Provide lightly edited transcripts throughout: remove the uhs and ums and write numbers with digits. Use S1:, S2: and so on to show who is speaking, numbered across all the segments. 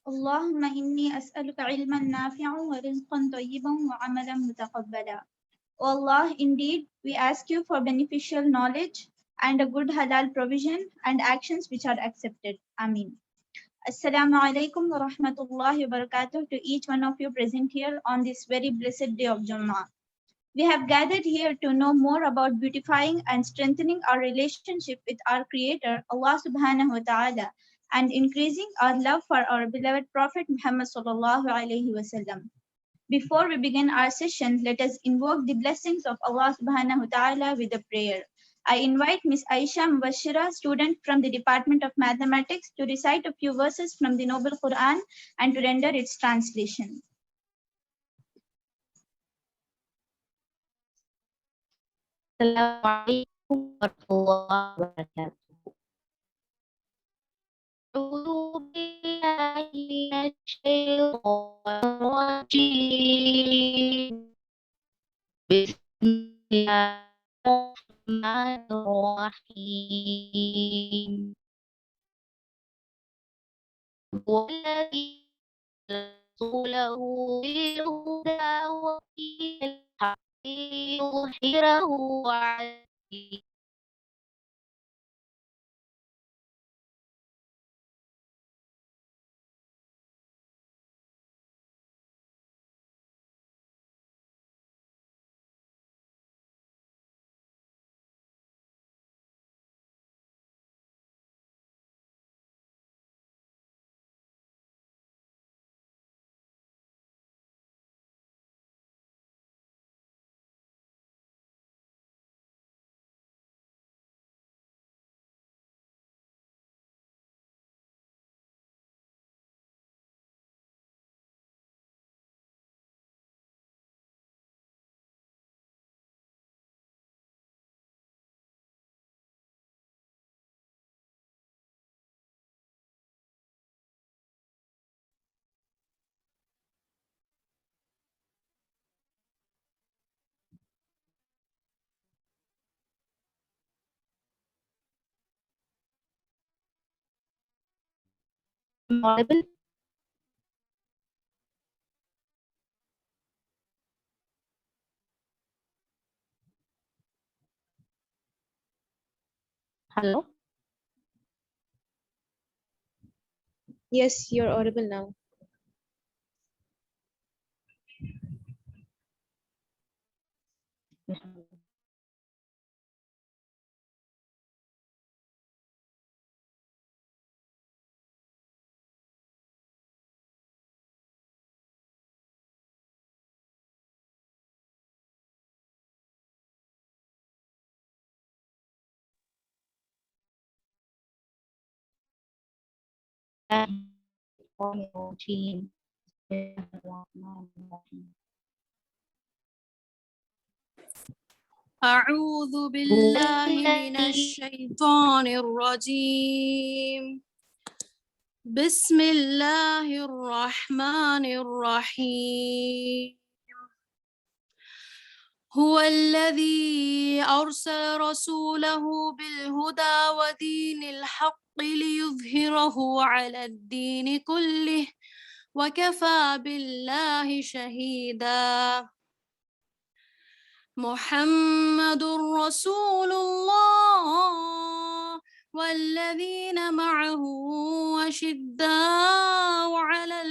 S1: اللهم إني أسألك علما نافعا ورزقا طيبا وعملا متقبلا. O Allah, indeed, we ask you for beneficial knowledge and a good halal provision and actions which are accepted. Ameen. Assalamu alaikum wa rahmatullahi wa barakatuh to each one of you present here on this very blessed day of Jummah. We have gathered here to know more about beautifying and strengthening our relationship with our Creator, Allah subhanahu wa ta'ala, and increasing our love for our beloved Prophet Muhammad sallallahu alayhi wasallam. Before we begin our session, let us invoke the blessings of Allah subhanahu wa ta'ala with a prayer. I invite Ms. Aisha Mubashira, student from the Department of Mathematics, to recite a few verses from the Noble Quran and to render its translation.
S2: Assalamualaikum warahmatullahi wabarakatuh. أعوذ بالله من الشيطان الرجيم. بسم الله الرحمن الرحيم. هو الذي رسوله بالهدى ودين الحق ليظهره على الدين audible. Hello.
S3: Yes, you're audible now.
S4: أعوذ بالله من الشيطان الرجيم. بسم الله الرحمن الرحيم. هو الذي أرسل رسوله بالهدى ودين الحق ليظهره على الدين كله وكفى بالله شهيدا. محمد رسول الله والذين معه أشداء على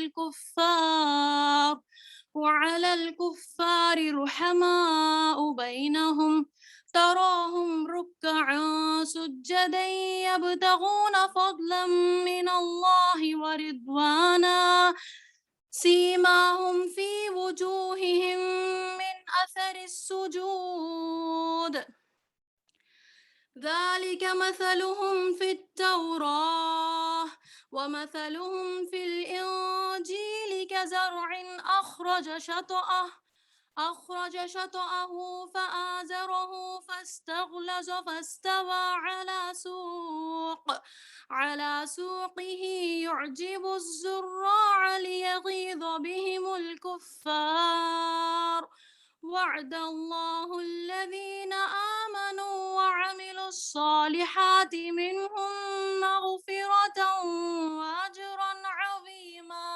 S4: الكفار رحماء بينهم تراهم ركعا سجدا يبتغون فضلا من الله ورضوانا سيماهم في وجوههم من أثر السجود ذلك مثلهم في التوراة ومثلهم في الإنجيل كزرع أخرج شطأه فآزره فاستغلظ فاستوى على سوقه يعجب الزراع ليغيظ بهم الكفار. وعد الله الذين آمنوا وعملوا الصالحات منهم مغفرة وأجرا عظيما.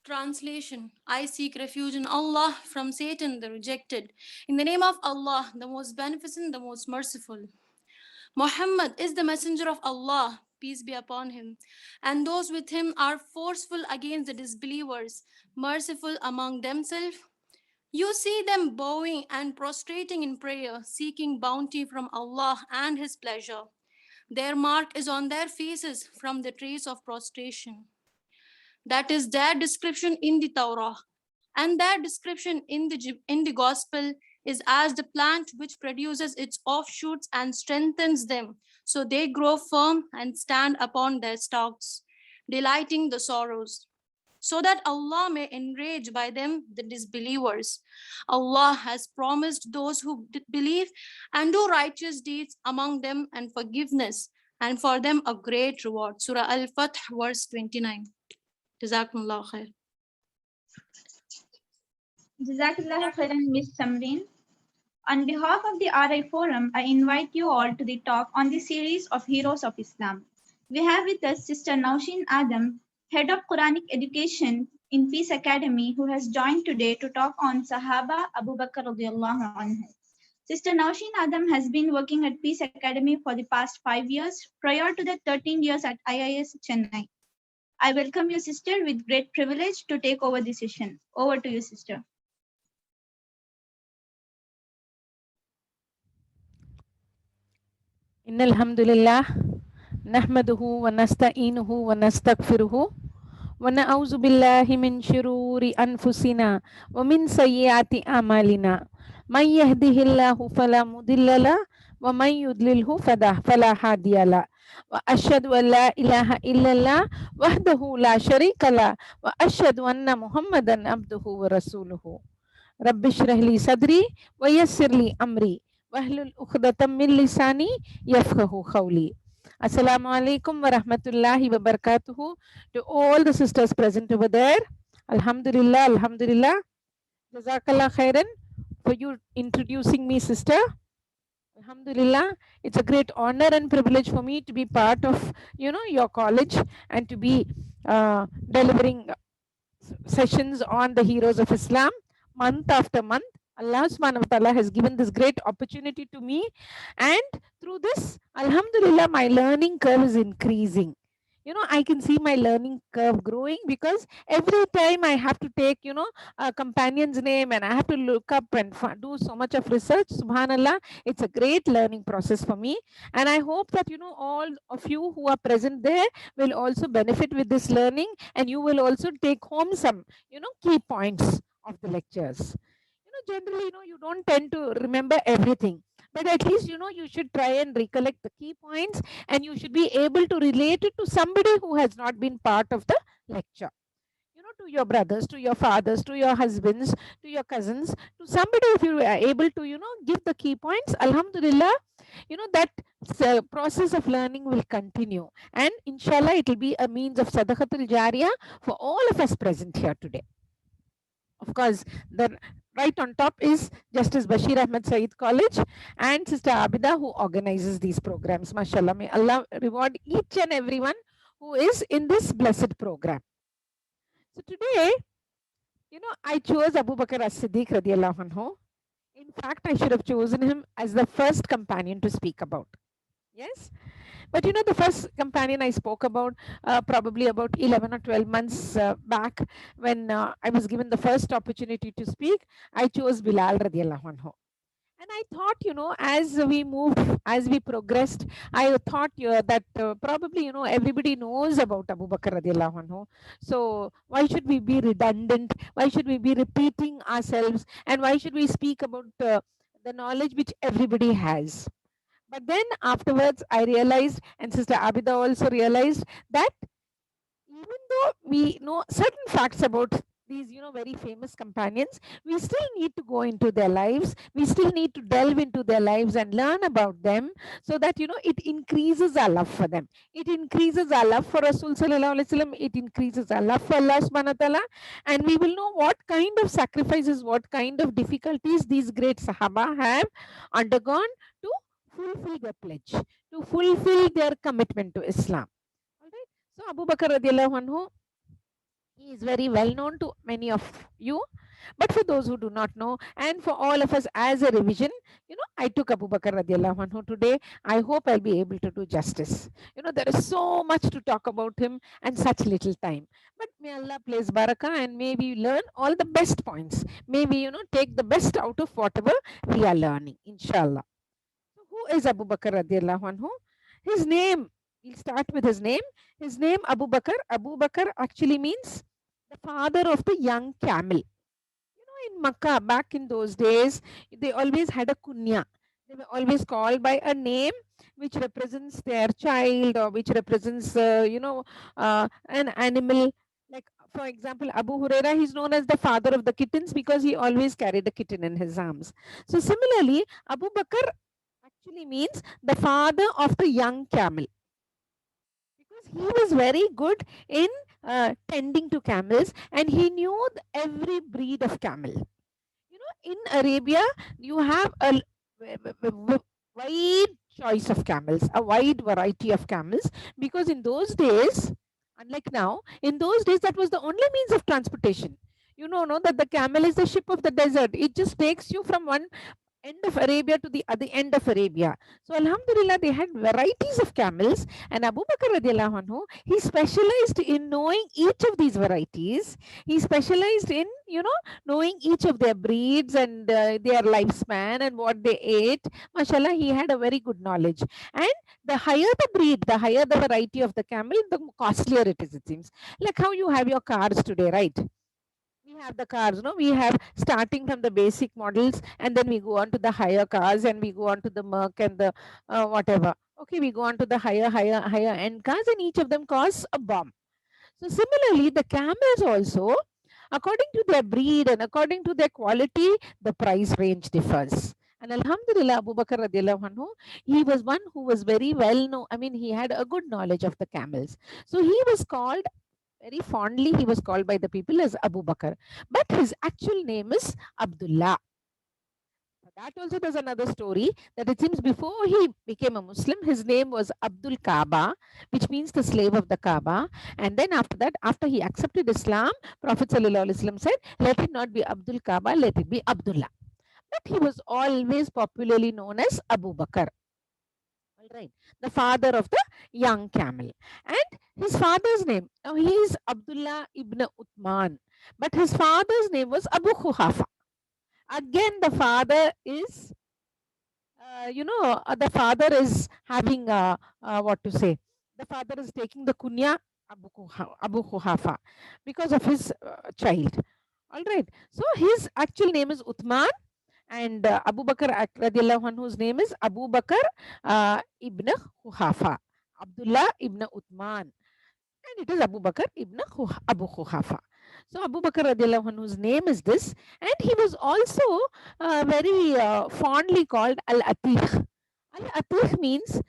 S4: Translation: I seek refuge in Allah from Satan the rejected. In the name of Allah, the most beneficent, the most merciful. Muhammad is the messenger of Allah, peace be upon him, and those with him are forceful against the disbelievers, merciful among themselves. You see them bowing and prostrating in prayer, seeking bounty from Allah and His pleasure. Their mark is on their faces from the trace of prostration. That is their description in the Torah. And their description in the Gospel is as the plant which produces its offshoots and strengthens them, so they grow firm and stand upon their stalks, delighting the sorrows, so that Allah may enrage by them the disbelievers. Allah has promised those who believe and do righteous deeds among them and forgiveness, and for them a great reward. Surah Al-Fath, verse 29. Jazakumullah khair.
S1: Jazakallah khairan, Miss Samreen. On behalf of the RI Forum, I invite you all to the talk on the series of Heroes of Islam. We have with us Sister Naushin Adam, Head of Quranic Education in Peace Academy, who has joined today to talk on Sahaba Abu Bakr radiallahu anhu. Sister Naushin Adam has been working at Peace Academy for the past 5 years, prior to that 13 years at IIS Chennai. I welcome you, sister, with great privilege to take over the session. Over to you, sister.
S5: إن الحمد لله نحمده ونستعينه ونستغفره ونعوذ بالله من شرور أنفسنا ومن سيئات أعمالنا من يهده الله فلا مضل له ومن يضلله فلا هادي له وأشهد أن لا إله إلا الله وحده لا شريك له وأشهد أن محمدا عبده ورسوله رب اشرح لي صدري ويسر لي أمري wahlul uqdatam min lisani yafqahu qawli. Assalamu alaikum wa rahmatullahi wa barakatuhu to all the sisters present over there. Alhamdulillah, alhamdulillah. Jazakallah khairan for you introducing me, sister. Alhamdulillah, it's a great honor and privilege for me to be part of, your college and to be delivering sessions on the heroes of Islam month after month. Allah subhanahu wa ta'ala has given this great opportunity to me, and through this, alhamdulillah, my learning curve is increasing. I can see my learning curve growing because every time I have to take, a companion's name and I have to look up and do so much of research. Subhanallah, it's a great learning process for me. And I hope that, all of you who are present there will also benefit with this learning, and you will also take home some, key points of the lectures. Generally, you don't tend to remember everything, but at least, you should try and recollect the key points, and you should be able to relate it to somebody who has not been part of the lecture. To your brothers, to your fathers, to your husbands, to your cousins, to somebody, if you are able to, give the key points, alhamdulillah, that process of learning will continue. And inshallah, it will be a means of sadaqatul jariyah for all of us present here today. Of course, the right on top is Justice Bashir Ahmed Saeed College and Sister Abida, who organizes these programs. MashaAllah, may Allah reward each and everyone who is in this blessed program. So today, I chose Abu Bakr as-Siddiq radiallahu anhu. In fact, I should have chosen him as the first companion to speak about. Yes. But the first companion I spoke about probably about 11 or 12 months back, when I was given the first opportunity to speak, I chose Bilal radiallahu anhu. And I thought, as we moved, as we progressed, I thought that probably, everybody knows about Abu Bakr radiallahu anhu. So why should we be redundant? Why should we be repeating ourselves? And why should we speak about the knowledge which everybody has? But then afterwards, I realized, and Sister Abida also realized, that even though we know certain facts about these, very famous companions, we still need to go into their lives. We still need to delve into their lives and learn about them, so that, it increases our love for them. It increases our love for Rasul Sallallahu Alaihi Wasallam. It increases our love for Allah Subhanahu wa Ta'ala. And we will know what kind of sacrifices, what kind of difficulties these great Sahaba have undergone to fulfill their pledge, to fulfill their commitment to Islam. All right. So Abu Bakr radiallahu anhu, He is very well known to many of you, but for those who do not know, and for all of us as a revision, I took Abu Bakr radiallahu anhu today. I hope I'll be able to do justice. There is so much to talk about him and such little time. But may Allah place barakah and may we learn all the best points. May we, take the best out of whatever we are learning, inshallah. So who is Abu Bakr radiallahu anhu? His name, we'll start with his name. His name, Abu Bakr. Abu Bakr actually means the father of the young camel. In Makkah, back in those days, they always had a kunya. They were always called by a name which represents their child or which represents, an animal. Like, for example, Abu Huraira, he's known as the father of the kittens because he always carried a kitten in his arms. So similarly, Abu Bakr actually means the father of the young camel, because he was very good in tending to camels and he knew every breed of camel. In Arabia, you have a wide choice of camels, a wide variety of camels, because in those days, unlike now, in those days, that was the only means of transportation. No, that the camel is the ship of the desert. It just takes you from one end of Arabia to the other end of Arabia. So Alhamdulillah, they had varieties of camels, and Abu Bakr radiallahu anhu, he specialized in knowing each of these varieties. He specialized in, knowing each of their breeds and their lifespan and what they ate. Mashallah, he had a very good knowledge. And the higher the breed, the higher the variety of the camel, the costlier it is, it seems. Like how you have your cars today, right? We have the cars, we have starting from the basic models, and then we go on to the higher cars, and we go on to the Merc and the whatever. Okay, we go on to the higher end cars, and each of them costs a bomb. So similarly, the camels also, according to their breed and according to their quality, the price range differs. And Alhamdulillah, Abu Bakr radiallahu anhu, he was one who was very well known. I mean, he had a good knowledge of the camels. So he was called, very fondly, he was called by the people as Abu Bakr. But his actual name is Abdullah. For that also there's another story, that it seems before he became a Muslim, his name was Abdul Kaaba, which means the slave of the Kaaba. And then after that, after he accepted Islam, Prophet ﷺ said, let it not be Abdul Kaaba, let it be Abdullah. But he was always popularly known as Abu Bakr. All right, the father of the young camel. And his father's name, now he is Abdullah ibn Uthman, but his father's name was Abu Quhafa. Again, the father is, the father is having, what to say, the father is taking the kunya Abu Quhafa because of his child. All right, so his actual name is Uthman, and Abu Bakr radiallahu anhu's name is Abu Bakr ibn Quhafa, Abdullah ibn Uthman, and it is Abu Bakr ibn Abu Quhafa. So Abu Bakr radiallahu anhu's name is this, and he was also very fondly called Al-Atiq. Al-Atiq means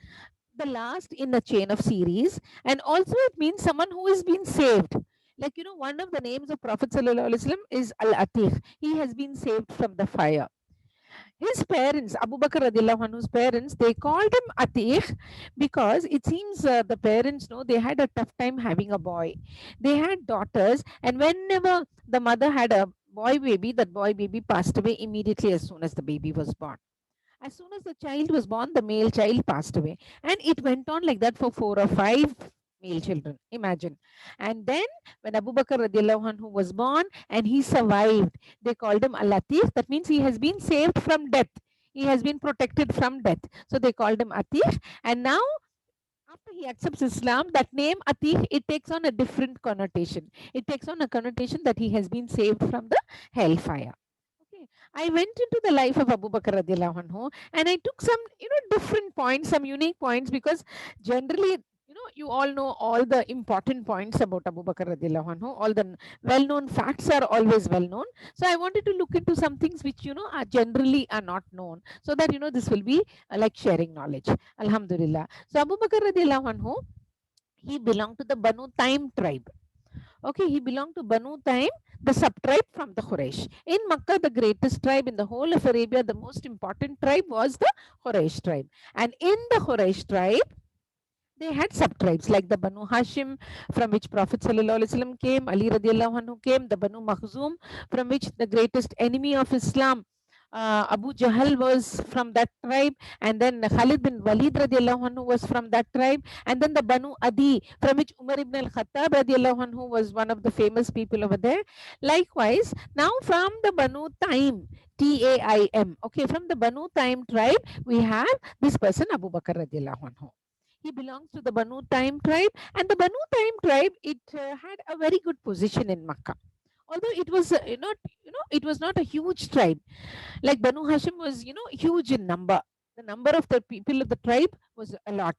S5: the last in a chain of series, and also it means someone who has been saved. Like, one of the names of Prophet sallallahu alaihi wasallam is Al-Atiq. He has been saved from the fire. His parents, Abu Bakr radiallahu anhu's parents, they called him Atiq because it seems the parents, they had a tough time having a boy. They had daughters, and whenever the mother had a boy baby, that boy baby passed away immediately as soon as the baby was born. As soon as the child was born, the male child passed away. And it went on like that for 4 or 5 male children, imagine. And then when Abu Bakr radiallahu anhu was born and he survived, they called him Al-Atiq. That means he has been saved from death. He has been protected from death. So they called him Atiq. And now, after he accepts Islam, that name Atiq, it takes on a different connotation. It takes on a connotation that he has been saved from the hellfire. Okay, I went into the life of Abu Bakr radiallahu anhu, and I took some, different points, some unique points, because generally, you all know all the important points about Abu Bakr radiallahu anhu. All the well-known facts are always well-known. So I wanted to look into some things which, are generally are not known, so that, this will be like sharing knowledge. Alhamdulillah. So Abu Bakr radiallahu anhu, he belonged to the Banu Taim tribe. Okay, he belonged to Banu Taim, the sub-tribe from the Quraysh. In Makkah, the greatest tribe in the whole of Arabia, the most important tribe was the Quraysh tribe. And in the Quraysh tribe, they had sub-tribes like the Banu Hashim, from which Prophet Sallallahu Alaihi Wasallam came, Ali radiallahu anhu came, the Banu Makhzum, from which the greatest enemy of Islam, Abu Jahl, was from that tribe, and then Khalid bin Walid radiallahu anhu was from that tribe, and then the Banu Adi, from which Umar ibn al-Khattab radiallahu anhu was one of the famous people over there. Likewise, now from the Banu Taim, Taim, okay, from the Banu Taim tribe, we have this person Abu Bakr radiallahu anhu. He belongs to the Banu Taim tribe, and the Banu Taim tribe, it had a very good position in Makkah. Although it was not, it was not a huge tribe. Like Banu Hashim was, huge in number. The number of the people of the tribe was a lot.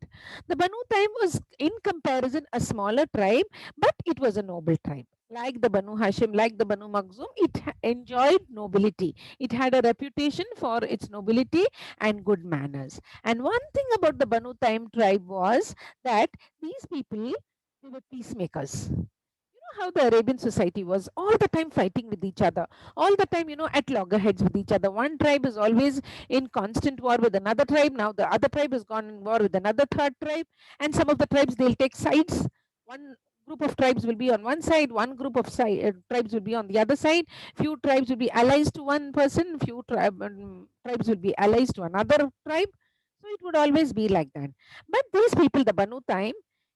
S5: The Banu Taim was, in comparison, a smaller tribe, but it was a noble tribe. Like the Banu Hashim, like the Banu Makhzum, it enjoyed nobility. It had a reputation for its nobility and good manners. And one thing about the Banu Taim tribe was that these people, they were peacemakers. You know how the Arabian society was all the time fighting with each other, all the time, at loggerheads with each other. One tribe is always in constant war with another tribe. Now the other tribe has gone in war with another third tribe, and some of the tribes, they'll take sides. One group of tribes will be on one side, one group of tribes will be on the other side. Few tribes will be allies to one person, few tribes will be allies to another tribe. So it would always be like that. But these people, the Banu Taim,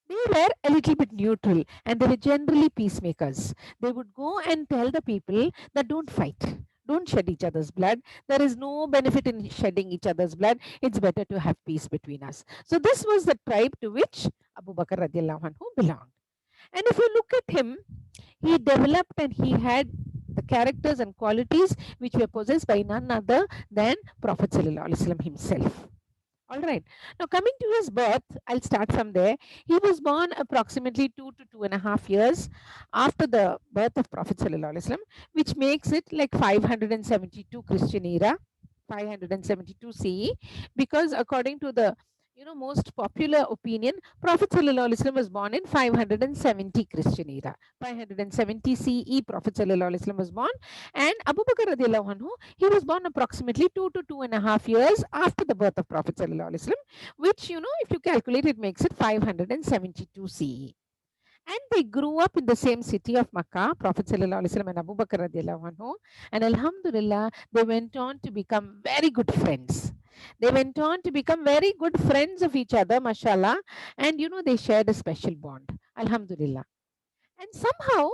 S5: they were a little bit neutral, and they were generally peacemakers. They would go and tell the people that don't fight, don't shed each other's blood. There is no benefit in shedding each other's blood. It's better to have peace between us. So this was the tribe to which Abu Bakr radiallahu anhu belonged. And if you look at him, he developed and he had the characters and qualities which were possessed by none other than Prophet Sallallahu Alaihi Wasallam himself. All right. Now, coming to his birth, I'll start from there. He was born approximately 2 to 2.5 years after the birth of Prophet Sallallahu Alaihi Wasallam, which makes it like 572 Christian era, 572 CE, because according to the most popular opinion, Prophet Sallallahu Alaihi Wasallam was born in 570 Christian era, 570 CE. Prophet Sallallahu Alaihi Wasallam was born, and Abu Bakr radiallahu anhu, he was born approximately 2 to 2.5 years after the birth of Prophet Sallallahu Alaihi Wasallam, which if you calculate, it makes it 572 CE. And they grew up in the same city of Makkah, Prophet Sallallahu Alaihi Wasallam and Abu Bakr radiallahu anhu, and Alhamdulillah, they went on to become very good friends. They went on to become very good friends of each other, mashallah, and they shared a special bond, Alhamdulillah. And somehow,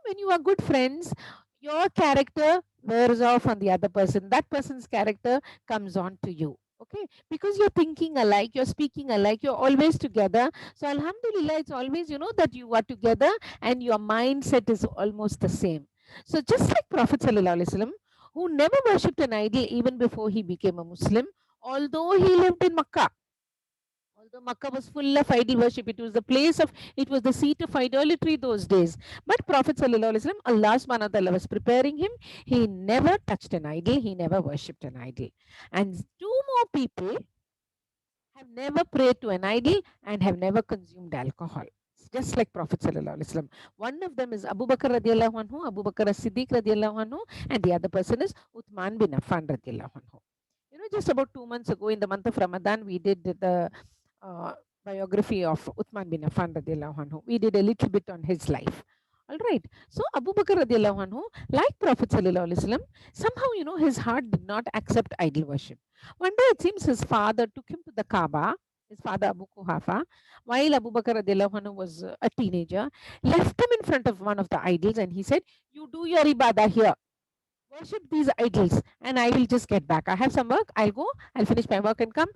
S5: when you are good friends, your character wears off on the other person. That person's character comes on to you. Okay, because you're thinking alike, you're speaking alike, you're always together. So Alhamdulillah, it's always, that you are together and your mindset is almost the same. So just like Prophet Sallallahu Alaihi Wasallam, who never worshipped an idol even before he became a Muslim, although he lived in Makkah. Although Makkah was full of idol worship, it was the seat of idolatry those days. But Prophet Sallallahu Alaihi Wasallam, Allah Subhanahu wa Ta'ala was preparing him. He never touched an idol. He never worshipped an idol. And two more people have never prayed to an idol and have never consumed alcohol. Just like Prophet Sallallahu Alaihi Wasallam. One of them is Abu Bakr radiallahu anhu, Abu Bakr as-Siddiq radiallahu anhu, and the other person is Uthman bin Affan radiallahu anhu. Just about 2 months ago, in the month of Ramadan, we did the biography of Uthman bin Affan radiallahu anhu. We did a little bit on his life. All right. So Abu Bakr radiallahu anhu, like Prophet Sallallahu Alaihi Wasallam, somehow, his heart did not accept idol worship. One day, it seems his father took him to the Kaaba, his father Abu Kuhafa, while Abu Bakr radiallahu anhu was a teenager, left him in front of one of the idols and he said, "You do your ibadah here. Worship these idols and I will just get back. I have some work. I'll go. I'll finish my work and come.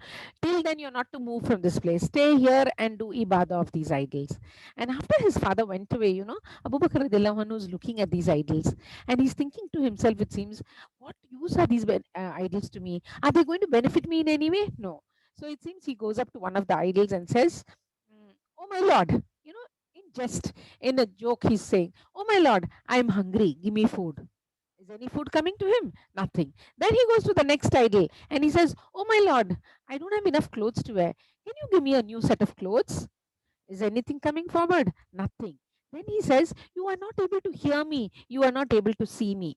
S5: Till then, you're not to move from this place. Stay here and do ibadah of these idols." And after his father went away, Abu Bakr radiallahu anhu is looking at these idols and he's thinking to himself, it seems, what use are these idols to me? Are they going to benefit me in any way? No. So it seems he goes up to one of the idols and says, "Oh my Lord," in jest, in a joke, he's saying, "Oh my Lord, I'm hungry. Give me food." Is any food coming to him? Nothing. Then he goes to the next idol and he says, "Oh my Lord, I don't have enough clothes to wear. Can you give me a new set of clothes?" Is anything coming forward? Nothing. Then he says, "You are not able to hear me. You are not able to see me.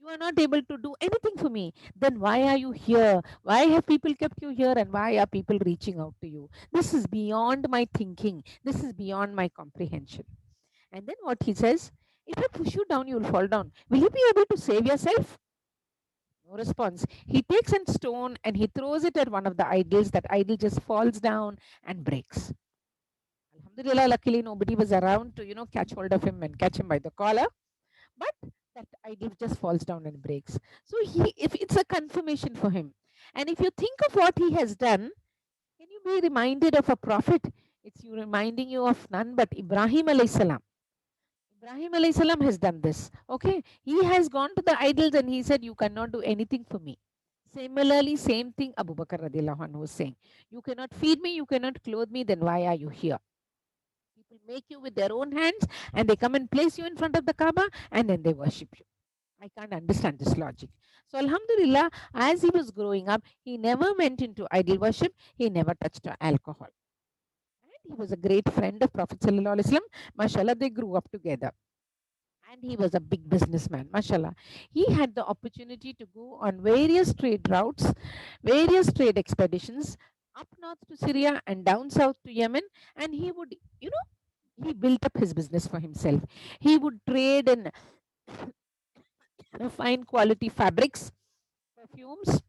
S5: You are not able to do anything for me. Then why are you here? Why have people kept you here? And why are people reaching out to you? This is beyond my thinking. This is beyond my comprehension. And then what he says, if I push you down, you will fall down. Will you be able to save yourself? No response. He takes a stone and he throws it at one of the idols. That idol just falls down and breaks. Alhamdulillah, luckily nobody was around to, catch hold of him and catch him by the collar. But that idol just falls down and breaks. So if it's a confirmation for him. And if you think of what he has done, can you be reminded of a prophet? It's you reminding you of none but Ibrahim alayhi salam. Ibrahim alayhi salam has done this. Okay. He has gone to the idols and he said, you cannot do anything for me. Similarly, same thing Abu Bakr radiallahu anhu was saying. You cannot feed me, you cannot clothe me, then why are you here? People make you with their own hands and they come and place you in front of the Kaaba and then they worship you. I can't understand this logic. So Alhamdulillah, as he was growing up, he never went into idol worship. He never touched alcohol. And he was a great friend of Prophet Sallallahu Alaihi Wasallam. MashaAllah, they grew up together. And he was a big businessman, mashallah. He had the opportunity to go on various trade routes, various trade expeditions, up north to Syria and down south to Yemen. And he would, he built up his business for himself. He would trade in fine quality fabrics, perfumes,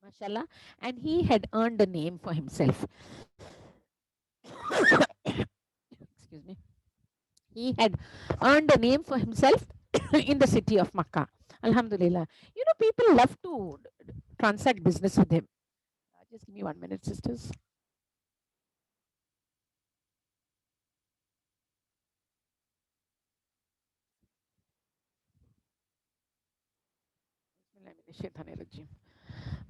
S5: mashallah, and he had earned a name for himself. Excuse me. He had earned a name for himself in the city of Makkah. Alhamdulillah. People love to transact business with him. Just give me 1 minute, sisters.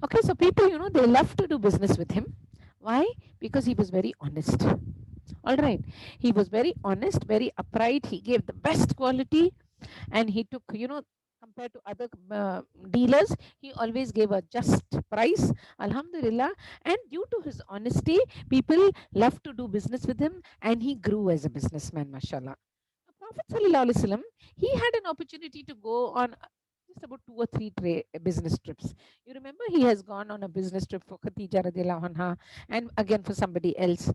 S5: Okay, so people, they love to do business with him. Why? Because he was very honest. All right. He was very honest, very upright. He gave the best quality and he took, compared to other dealers, he always gave a just price. Alhamdulillah. And due to his honesty, people love to do business with him and he grew as a businessman, mashallah. Prophet Sallallahu Alaihi Wasallam, he had an opportunity to go on just about 2 or 3 business trips. You remember he has gone on a business trip for Khadija radiallahu anha and again for somebody else.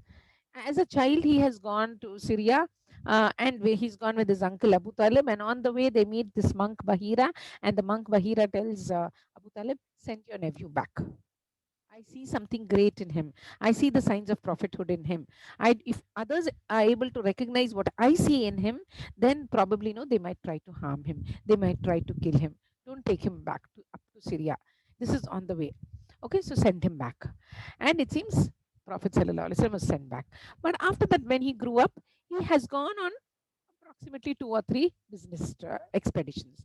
S5: As a child, he has gone to Syria and he's gone with his uncle Abu Talib. And on the way, they meet this monk Bahira. And the monk Bahira tells Abu Talib, send your nephew back. I see something great in him. I see the signs of prophethood in him. If others are able to recognize what I see in him, then probably they might try to harm him. They might try to kill him. Don't take him back up to Syria. This is on the way. Okay, so send him back. And it seems Prophet Sallallahu Alaihi Wasallam was sent back. But after that, when he grew up, he has gone on approximately 2 or 3 business expeditions.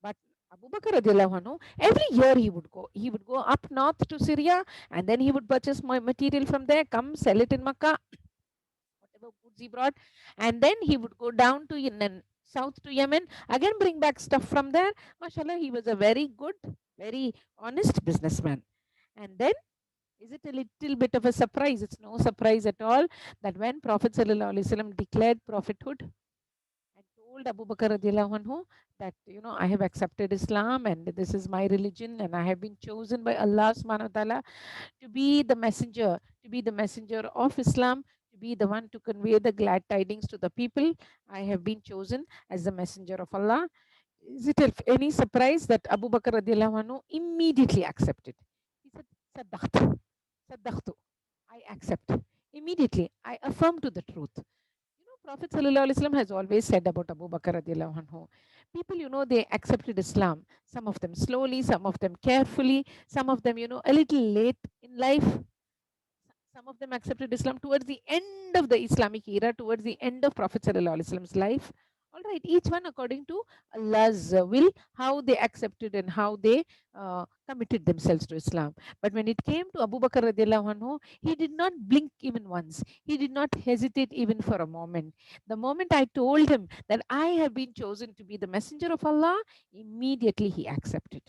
S5: But Abu Bakr radiallahu anhu, every year he would go. He would go up north to Syria and then he would purchase my material from there, come sell it in Makkah, whatever goods he brought. And then he would go down to south to Yemen, again bring back stuff from there. MashaAllah, he was a very good, very honest businessman. And then, is it a little bit of a surprise? It's no surprise at all that when Prophet Sallallahu Alaihi Wasallam declared prophethood and told Abu Bakr radiallahu anhu that, I have accepted Islam and this is my religion and I have been chosen by Allah subhanahu wa ta'ala to be the messenger of Islam, to be the one to convey the glad tidings to the people. I have been chosen as the messenger of Allah. Is it any surprise that Abu Bakr radiallahu anhu immediately accepted? He said, Saddaqtu. I accept. Immediately, I affirm to the truth. Prophet Sallallahu Alaihi Wasallam has always said about Abu Bakr radiallahu anhu. People, they accepted Islam. Some of them slowly, some of them carefully, some of them, a little late in life. Some of them accepted Islam towards the end of the Islamic era, towards the end of Prophet Sallallahu Alaihi Wasallam's life. All right, each one according to Allah's will, how they accepted and how they committed themselves to Islam. But when it came to Abu Bakr radiallahu anhu, he did not blink even once. He did not hesitate even for a moment. The moment I told him that I have been chosen to be the messenger of Allah, immediately he accepted.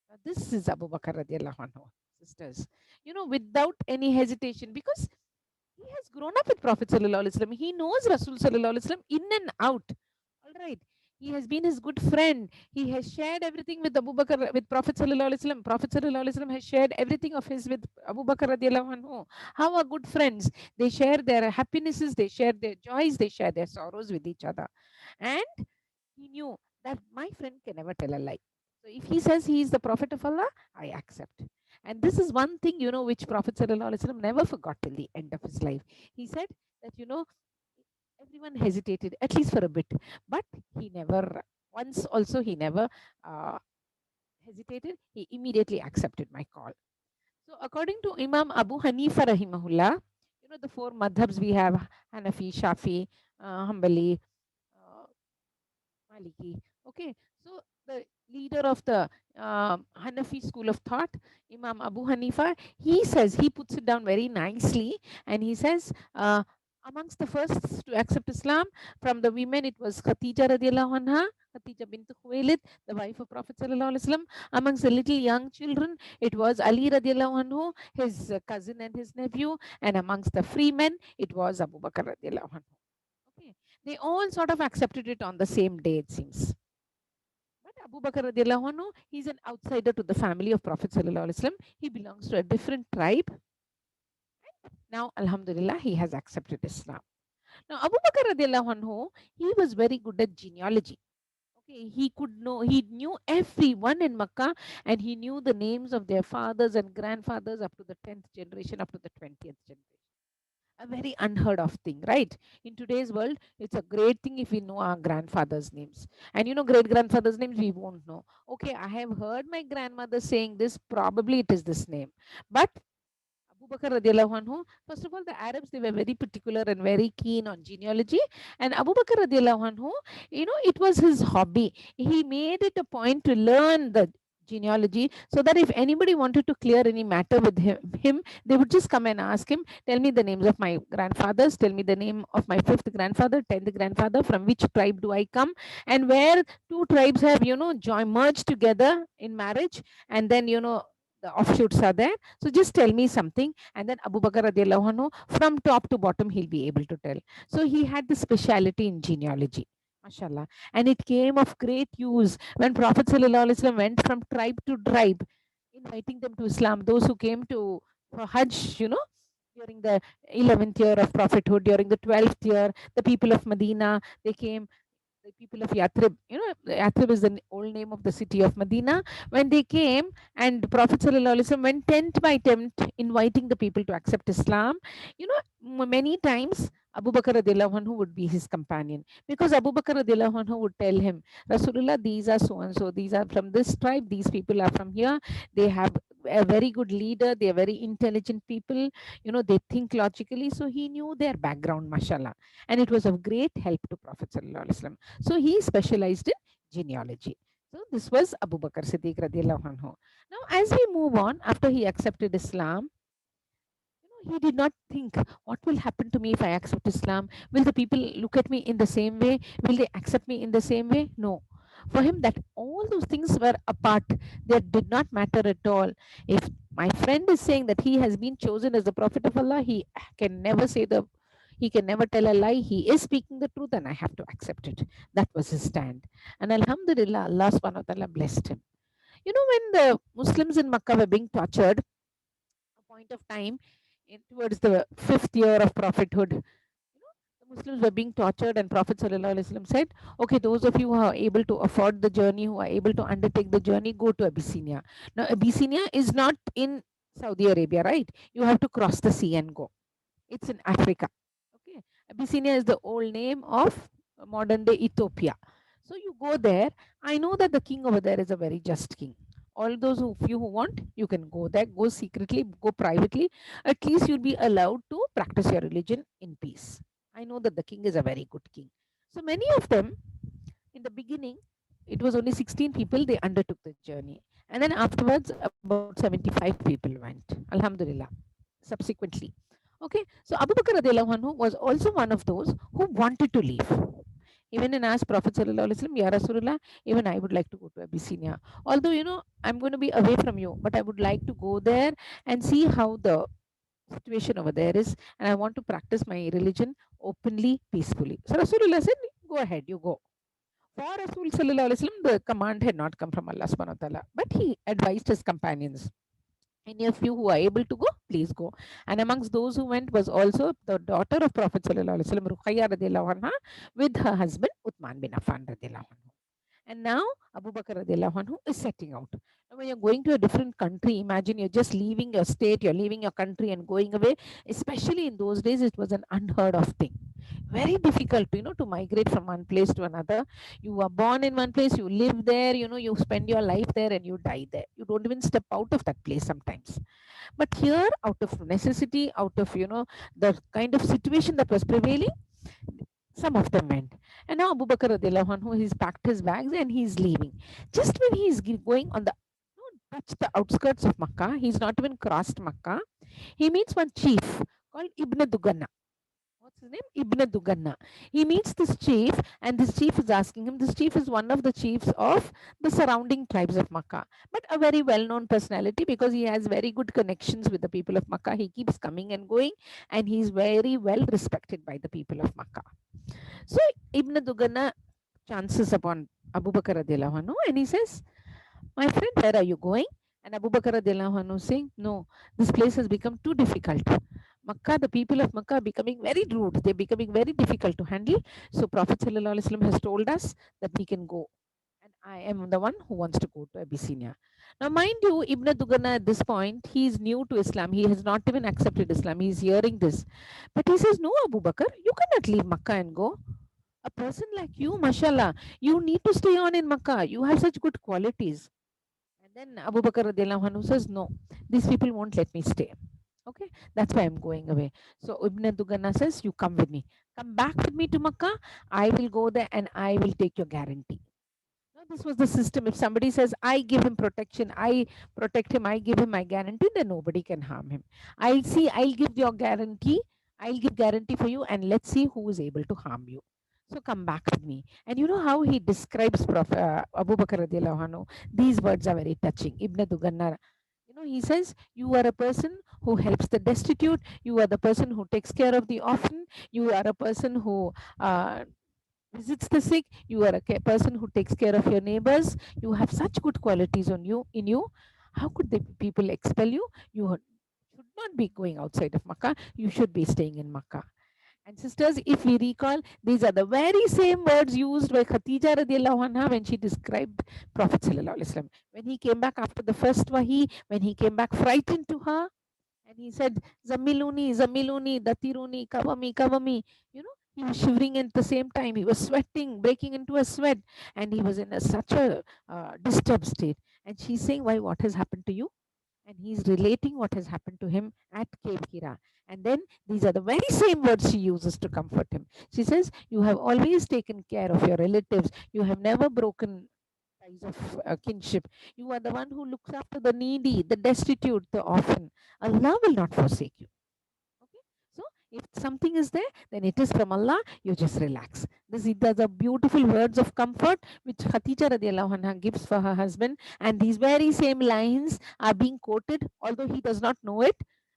S5: Now, this is Abu Bakr radiallahu anhu, sisters. Without any hesitation, because he has grown up with Prophet Sallallahu Alaihi Wasallam. He knows Rasul Sallallahu Alaihi Wasallam in and out. All right. He has been his good friend. He has shared everything with Abu Bakr, with Prophet Sallallahu Alaihi Wasallam. Prophet Sallallahu Alaihi Wasallam has shared everything of his with Abu Bakr radiallahu anhu. How are good friends? They share their happinesses, they share their joys, they share their sorrows with each other. And he knew that my friend can never tell a lie. So if he says he is the Prophet of Allah, I accept. And this is one thing, which Prophet Sallallahu Alaihi Wasallam never forgot till the end of his life. He said that, everyone hesitated, at least for a bit, but he never, once also, he never uh, hesitated. He immediately accepted my call. So according to Imam Abu Hanifa rahimahullah, the four madhabs we have: Hanafi, Shafi, Hanbali, Maliki. Okay, so the leader of the Hanafi school of thought, Imam Abu Hanifa, he puts it down very nicely, and he says, amongst the first to accept Islam from the women, it was Khatija radiallahu anha, Khatija bint Khuwailid, the wife of Prophet sallallahu alaihi wasallam. Amongst the little young children, it was Ali radiallahu anhu, his cousin and his nephew, and amongst the free men, it was Abu Bakr radiallahu anhu. Okay, they all sort of accepted it on the same day, it seems. But Abu Bakr radiallahu anhu, he's an outsider to the family of Prophet sallallahu alaihi wasallam. He belongs to a different tribe. Now, alhamdulillah, he has accepted Islam. Now, Abu Bakr radiallahu anhu, he was very good at genealogy. Okay, he knew everyone in Makkah, and he knew the names of their fathers and grandfathers up to the 10th generation, up to the 20th generation. A very unheard of thing, right? In today's world, it's a great thing if we know our grandfather's names. And great grandfather's names we won't know. Okay, I have heard my grandmother saying this, probably it is this name. But Abu Bakr radiallahu anhu, first of all, the Arabs, they were very particular and very keen on genealogy. And Abu Bakr radiallahu anhu, it was his hobby. He made it a point to learn the genealogy, so that if anybody wanted to clear any matter with him, they would just come and ask him, tell me the names of my grandfathers, tell me the name of my 5th grandfather, 10th grandfather, from which tribe do I come, and where two tribes have merged together in marriage, and then the offshoots are there. So just tell me something, and then Abu Bakr radiallahu anhu, from top to bottom, he'll be able to tell. So he had the speciality in genealogy. Mashallah. And it came of great use when Prophet ﷺ went from tribe to tribe, inviting them to Islam. Those who came for Hajj, during the 11th year of prophethood, during the 12th year, the people of Medina, they came. The people of Yathrib, Yathrib is the old name of the city of Medina. When they came, and Prophet ﷺ went tent by tent, inviting the people to accept Islam, many times Abu Bakr radiallahu anhu would be his companion, because Abu Bakr radiallahu anhu would tell him, Rasulullah, these are so and so, these are from this tribe, these people are from here, they have a very good leader, they are very intelligent people, they think logically. So he knew their background, mashallah, and it was of great help to Prophet sallallahu alaihi wasallam. So he specialized in genealogy. So this was Abu Bakr Siddiq radiallahu anhu. Now, as we move on, after he accepted Islam, he did not think, what will happen to me if I accept Islam? Will the people look at me in the same way? Will they accept me in the same way? No. For him, that all those things were apart. They did not matter at all. If my friend is saying that he has been chosen as the Prophet of Allah, he can never tell a lie. He is speaking the truth, and I have to accept it. That was his stand. And alhamdulillah, Allah subhanahu wa ta'ala blessed him. When the Muslims in Makkah were being tortured, a point of time, towards the 5th year of prophethood, the Muslims were being tortured, and Prophet ﷺ said, okay, those of you who are able to afford the journey, who are able to undertake the journey, go to Abyssinia. Now, Abyssinia is not in Saudi Arabia, right? You have to cross the sea and go. It's in Africa. Okay, Abyssinia is the old name of modern day Ethiopia. So you go there. I know that the king over there is a very just king. All those of you who want, you can go there, go secretly, go privately. At least you'll be allowed to practice your religion in peace. I know that the king is a very good king. So many of them, in the beginning, it was only 16 people, they undertook the journey. And then afterwards, about 75 people went. Alhamdulillah. Subsequently. Okay. So Abu Bakr radiallahu anhu was also one of those who wanted to leave. Even and asked Prophet sallallahu alaihi wasallam, Ya Rasulullah, even I would like to go to Abyssinia. Although, I'm going to be away from you, but I would like to go there and see how the situation over there is, and I want to practice my religion openly, peacefully. So Rasulullah said, go ahead, you go. For Rasul Sallallahu Alaihi Wasallam, the command had not come from Allah Subhanahu wa Ta'ala, but he advised his companions. Any of you who are able to go, please go. And amongst those who went was also the daughter of Prophet Sallallahu Alaihi Wasallam, Ruqayya radiallahu anha, with her husband Uthman bin Affan radiallahu anhu. And now Abu Bakr radiallahu anhu is setting out. Now, when you're going to a different country, imagine you're just leaving your state, you're leaving your country and going away. Especially in those days, it was an unheard of thing. Very difficult, to migrate from one place to another. You are born in one place, you live there, you spend your life there and you die there. You don't even step out of that place sometimes. But here, out of necessity, out of, the kind of situation that was prevailing, some of them went. And now Abu Bakr radiallahu anhu, he's packed his bags and he's leaving. Just when he's going on the, touch the outskirts of Makkah, he's not even crossed Makkah, he meets one chief called Ibn Duganna. What's his name? Ibn Duganna. He meets this chief, and this chief is asking him. This chief is one of the chiefs of the surrounding tribes of Makkah, but a very well-known personality because he has very good connections with the people of Makkah. He keeps coming and going, and he's very well respected by the people of Makkah. So Ibn Duganna chances upon Abu Bakr radiallahu anhu, and he says, "My friend, where are you going?" And Abu Bakr radiallahu anhu saying, "No, this place has become too difficult. Makkah, the people of Makkah are becoming very rude. They're becoming very difficult to handle. So Prophet Sallallahu Alaihi Wasallam has told us that we can go. And I am the one who wants to go to Abyssinia." Now, mind you, Ibn Duganna at this point, he is new to Islam. He has not even accepted Islam. He is hearing this. But he says, "No, Abu Bakr, you cannot leave Makkah and go. A person like you, mashallah, you need to stay on in Makkah. You have such good qualities." And then Abu Bakr radiallahu anhu says, "No, these people won't let me stay. Okay, that's why I'm going away." So Ibn Duganna says, "You come with me. Come back with me to Makkah. I will go there and I will take your guarantee." Now, this was the system. If somebody says, "I give him protection, I protect him, I give him my guarantee," then nobody can harm him. I'll give your guarantee. I'll give guarantee for you, and let's see who is able to harm you. So come back with me. And you know how he describes Abu Bakr radiallahu anhu? These words are very touching. Ibn Duganna, he says, "You are a person who helps the destitute. You are the person who takes care of the orphan. You are a person who visits the sick. You are a person who takes care of your neighbors. You have such good qualities in you. How could the people expel you? You should not be going outside of Makkah. You should be staying in Makkah." And sisters, if we recall, these are the very same words used by Khatija radiallahu anha when she described Prophet sallallahu alaihi wasallam. When he came back after the first wahi, when he came back frightened to her, and he said, "Zamiluni, Zamiluni, Datiruni, Kavami, Kavami." He was shivering at the same time. He was sweating, breaking into a sweat, and he was in such a disturbed state. And she's saying, "Why, what has happened to you?" And he's relating what has happened to him at Cave Hira. And then these are the very same words she uses to comfort him. She says, "You have always taken care of your relatives. You have never broken ties of kinship. You are the one who looks after the needy, the destitute, the orphan. Allah will not forsake you." Okay. So if something is there, then it is from Allah. You just relax. These are the beautiful words of comfort which Khatija radiallahu anha gives for her husband. And these very same lines are being quoted, although he does not know it.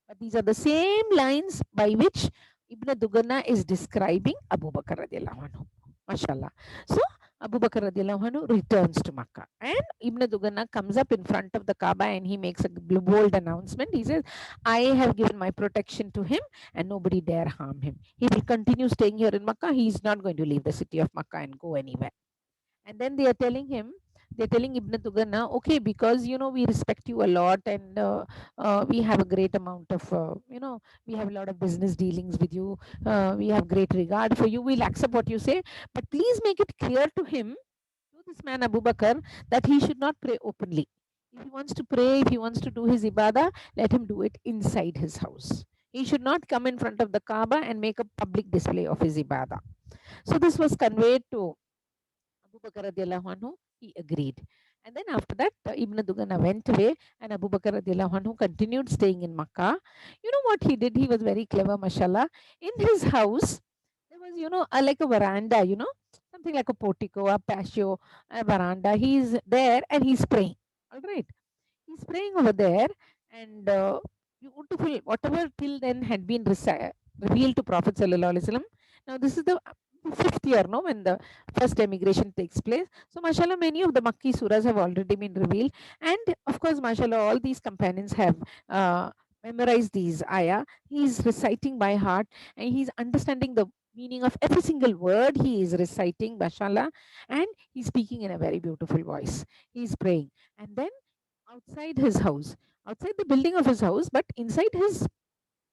S5: But these are the same lines by which Ibn Duganna is describing Abu Bakr radiallahu anhu. MashaAllah. So Abu Bakr radiallahu anhu returns to Makkah. And Ibn Duganna comes up in front of the Kaaba and he makes a bold announcement. He says, "I have given my protection to him and nobody dare harm him. He will continue staying here in Makkah. He is not going to leave the city of Makkah and go anywhere." And then they're telling Ibn Duganna, "Okay, because we respect you a lot, and we have a great amount of we have a lot of business dealings with you. We have great regard for you. We'll accept what you say, but please make it clear to him, to this man Abu Bakr, that he should not pray openly. If he wants to pray, if he wants to do his ibadah, let him do it inside his house. He should not come in front of the Kaaba and make a public display of his ibadah." So this was conveyed to Abu Bakr radiallahu anhu. He agreed. And then after that, Ibn Duganna went away and Abu Bakr radiallahu anhu continued staying in Makkah. You know what he did? He was very clever, mashallah. In his house, there was, like a veranda, something like a portico, a patio, a veranda. He's there and he's praying. All right. He's praying over there, and beautiful, whatever till then had been revealed to Prophet sallallahu alaihi wasallam. Now this is the fifth year, no, when the first emigration takes place. So, mashallah, many of the Makki surahs have already been revealed, and of course, mashallah, all these companions have memorized these ayah. He is reciting by heart, and he's understanding the meaning of every single word he is reciting, mashallah, and he's speaking in a very beautiful voice. He's praying, and then outside his house, outside the building of his house, but inside his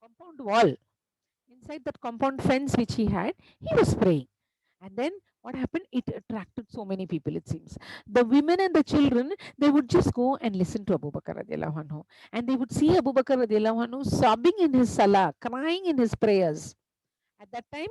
S5: compound wall, inside that compound fence which he had, he was praying. And then what happened? It attracted so many people, it seems. The women and the children, they would just go and listen to Abu Bakr radiallahu anhu. And they would see Abu Bakr radiallahu anhu sobbing in his salah, crying in his prayers. At that time,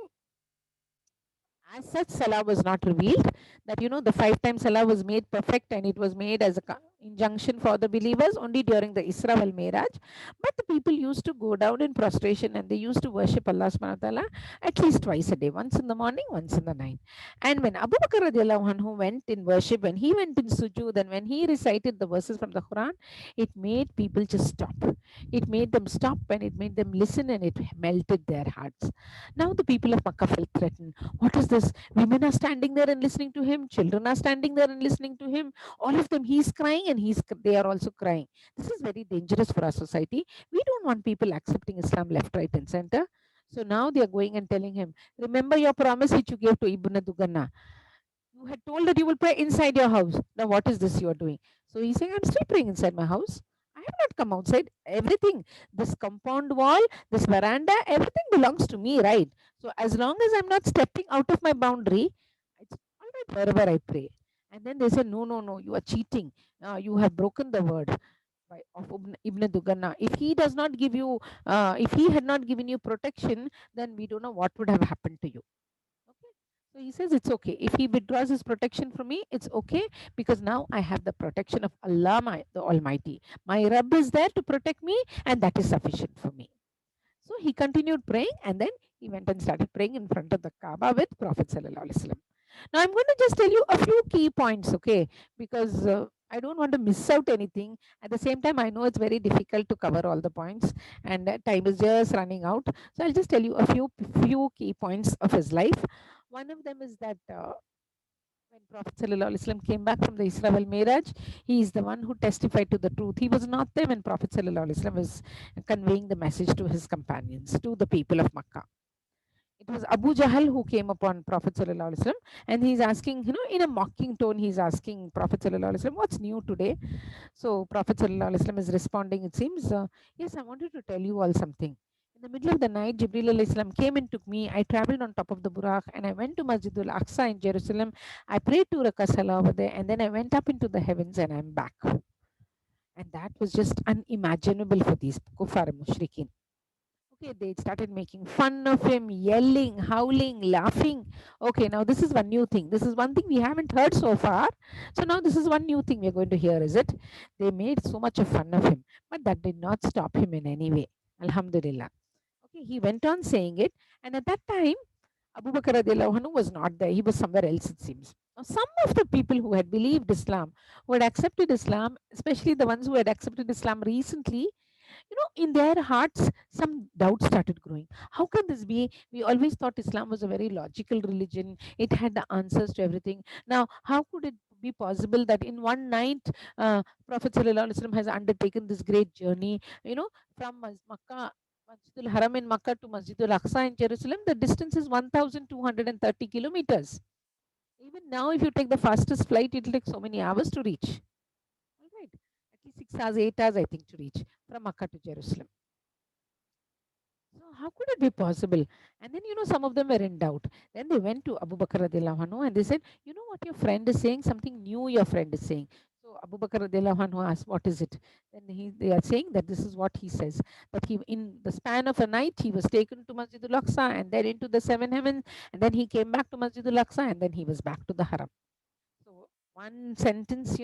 S5: as such, salah was not revealed. That, you know, the 5 times salah was made perfect, and it was made as a injunction for the believers only during the Isra wal Miraj. But the people used to go down in prostration, and they used to worship Allah subhanahu wa ta'ala at least twice a day, once in the morning, once in the night. And when Abu Bakr radiallahu anhu went in worship, when he went in sujood, and when he recited the verses from the Quran, it made people just stop. It made them stop, and it made them listen, and it melted their hearts. Now the people of Makkah felt threatened. What is this? Women are standing there and listening to him. Children are standing there and listening to him. All of them, he's crying, and they are also crying. This is very dangerous for our society. We don't want people accepting Islam left, right, and center. So now they are going and telling him, remember your promise which you gave to Ibn Duganna. You had told that you will pray inside your house. Now what is this you are doing? So he's saying, I'm still praying inside my house. I have not come outside. Everything, this compound wall, this veranda, everything belongs to me, right? So as long as I'm not stepping out of my boundary, it's all right wherever I pray. And then they say, no, you are cheating. You have broken the word of Ibn Duganna. If he does not give you, if he had not given you protection, then we don't know what would have happened to you. Okay. So he says it's okay. If he withdraws his protection from me, it's okay, because now I have the protection of Allah, the Almighty. My Rabb is there to protect me, and that is sufficient for me. So he continued praying, and then he went and started praying in front of the Kaaba with Prophet Sallallahu Alaihi Wasallam. Now I'm going to just tell you a few key points, okay? Because I don't want to miss out anything. At the same time, I know it's very difficult to cover all the points, and time is just running out. So I'll just tell you a few key points of his life. One of them is that when Prophet ﷺ came back from the Isra wal Miraj, he is the one who testified to the truth. He was not there when Prophet ﷺ was conveying the message to his companions, to the people of Makkah. It was Abu Jahl who came upon Prophet ﷺ, and he's asking, in a mocking tone, he's asking Prophet ﷺ, what's new today? So Prophet ﷺ is responding, it seems, yes, I wanted to tell you all something. In the middle of the night, Jibreel alayhi salam came and took me. I traveled on top of the Buraq, and I went to Masjidul Aqsa in Jerusalem. I prayed 2 rakats salah over there, and then I went up into the heavens, and I'm back. And that was just unimaginable for these kuffar and mushrikeen. Okay, they started making fun of him, yelling, howling, laughing. Okay, now this is one new thing. This is one thing we haven't heard so far. So now this is one new thing we're going to hear, is it? They made so much of fun of him, but that did not stop him in any way. Alhamdulillah. Okay, he went on saying it, and at that time, Abu Bakr radiallahu anhu was not there. He was somewhere else, it seems. Now, some of the people who had believed Islam, who had accepted Islam, especially the ones who had accepted Islam recently, in their hearts, some doubt started growing. How can this be? We always thought Islam was a very logical religion. It had the answers to everything. Now, how could it be possible that in one night, Prophet ﷺ has undertaken this great journey, from Makkah, Masjidul Haram in Makkah to Masjidul Aqsa in Jerusalem? The distance is 1,230 kilometers. Even now, if you take the fastest flight, it will take so many hours to reach. All right. At least 6 hours, 8 hours, I think, to reach from Makkah to Jerusalem. So how could it be possible? And then, some of them were in doubt. Then they went to Abu Bakr radiallahu anhu, and they said, you know what your friend is saying? Something new your friend is saying. So Abu Bakr radiallahu anhu asked, what is it? Then they are saying that this is what he says. That he, in the span of a night, he was taken to Masjidul Aqsa, and then into the 7 heavens, and then he came back to Masjidul Aqsa, and then he was back to the Haram. So one sentence,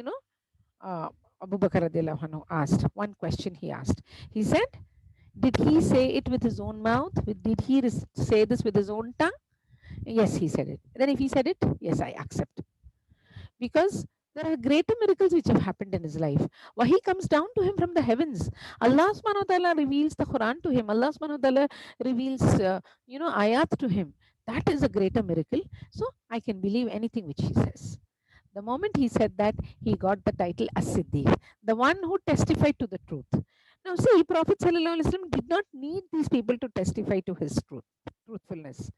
S5: Abu Bakr radiallahu anhu asked, one question he asked. He said, did he say it with his own mouth? Did he say this with his own tongue? Yes, he said it. Then if he said it, yes, I accept. Because there are greater miracles which have happened in his life. Wahi comes down to him from the heavens. Allah subhanahu wa ta'ala reveals the Quran to him. Allah subhanahu wa ta'ala reveals, ayat to him. That is a greater miracle. So I can believe anything which he says. The moment he said that, he got the title As-Siddiq, the one who testified to the truth. Now see, Prophet ﷺ did not need these people to testify to his truthfulness.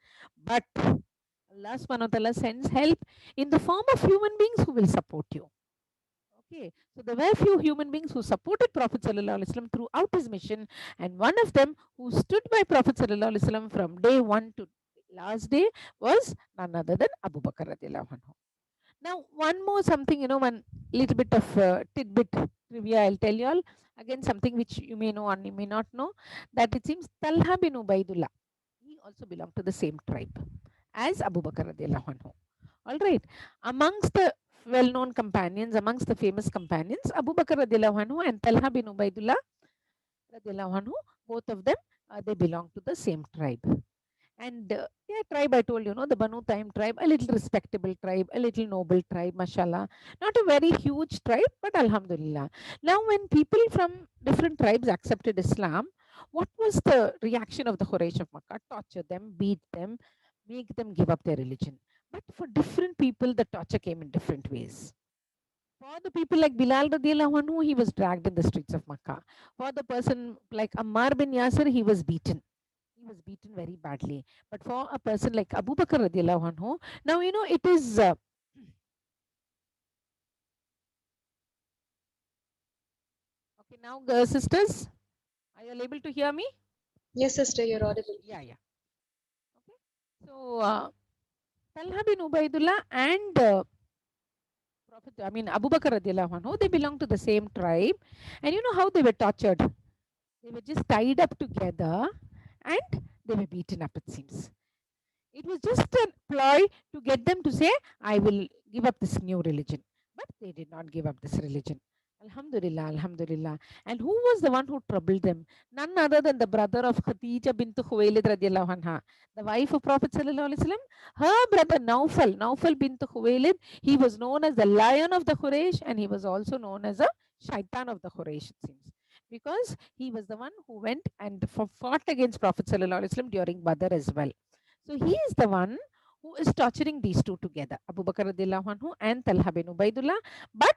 S5: But Allah subhanahu wa ta'ala sends help in the form of human beings who will support you. Okay, so there were few human beings who supported Prophet ﷺ throughout his mission, and one of them who stood by Prophet ﷺ from day one to last day was none other than Abu Bakr radiallahu anhu. Now, one more something, one little bit of tidbit trivia I'll tell you all. Again, something which you may know or you may not know, that it seems Talha bin Ubaidullah, he also belonged to the same tribe as Abu Bakr radiallahu anhu. All right. Amongst the well-known companions, amongst the famous companions, Abu Bakr radiallahu anhu and Talha bin Ubaidullah radiallahu anhu, both of them, they belong to the same tribe. And tribe, I told you, the Banu Taim tribe, a little respectable tribe, a little noble tribe, mashallah. Not a very huge tribe, but alhamdulillah. Now, when people from different tribes accepted Islam, what was the reaction of the Quraysh of Makkah? Torture them, beat them, make them give up their religion. But for different people, the torture came in different ways. For the people like Bilal radiallahu anhu, he was dragged in the streets of Makkah. For the person like Ammar bin Yasir, he was beaten. He was beaten very badly. But for a person like Abu Bakr radiallahu anhu, now it is okay. Now, sisters, are you able to hear me?
S3: Yes, sister, you're audible.
S5: Yeah. Okay. So Talha bin Ubaidullah and Abu Bakr radiallahu anhu, they belong to the same tribe. And you know how they were tortured? They were just tied up together and they were beaten up, it seems. It was just a ploy to get them to say, I will give up this new religion. But they did not give up this religion. Alhamdulillah, alhamdulillah. And who was the one who troubled them? None other than the brother of Khadija bint Khuwailid radiallahu anha, the wife of Prophet sallallahu alaihi wasallam. Her brother Naufal bint Khuwailid, he was known as the lion of the Quraysh, and he was also known as a shaitan of the Quraysh, it seems. Because he was the one who went and fought against Prophet sallallahu alaihi wasallam during Badr as well. So he is the one who is torturing these two together, Abu Bakr radiallahu anhu and Talha bin Ubaidullah. But